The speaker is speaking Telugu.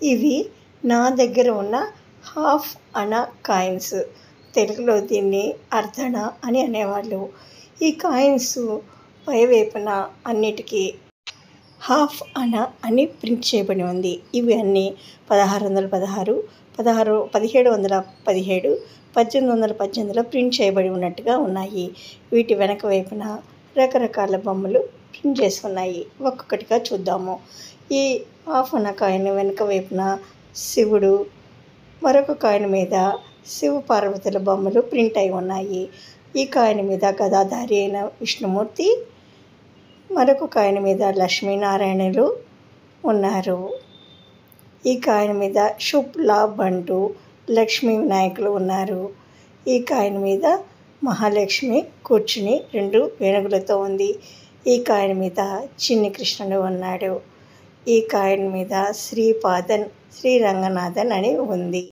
ఇవి నా దగ్గర ఉన్న హాఫ్ అనా కాయిన్స్. తెలుగులో దీన్ని అర్ధణ అని అనేవాళ్ళు. ఈ కాయిన్స్ పైవైపున అన్నిటికీ హాఫ్ అనా అని ప్రింట్ చేయబడి ఉంది. ఇవి అన్నీ 1616, 1717, 1818లో ప్రింట్ చేయబడి ఉన్నట్టుగా ఉన్నాయి. వీటి వెనక వైపున రకరకాల బొమ్మలు ప్రింట్ చేసి ఉన్నాయి. ఒక్కొక్కటిగా చూద్దాము. ఈ హాఫ్ అనా కాయిన్ వెనక వైపున శివుడు, మరొక కాయిన్ మీద శివ పార్వతుల బొమ్మలు ప్రింట్ అయి ఉన్నాయి. ఈ కాయిన్ మీద గదాధారి అయిన విష్ణుమూర్తి, మరొక కాయిన్ మీద లక్ష్మీనారాయణులు ఉన్నారు. ఈ కాయిన్ మీద శుభ్ లాభ్ అంటూ లక్ష్మీ వినాయకులు ఉన్నారు. ఈ కాయిన్ మీద మహాలక్ష్మి కూర్చుని 2 ఏనుగులతో ఉంది. ఈ కాయిన్ మీద చిన్ని కృష్ణుడు ఉన్నాడు. ఈ కాయిన్ మీద శ్రీపాదన్, శ్రీరంగనాథన్ అని ఉంది.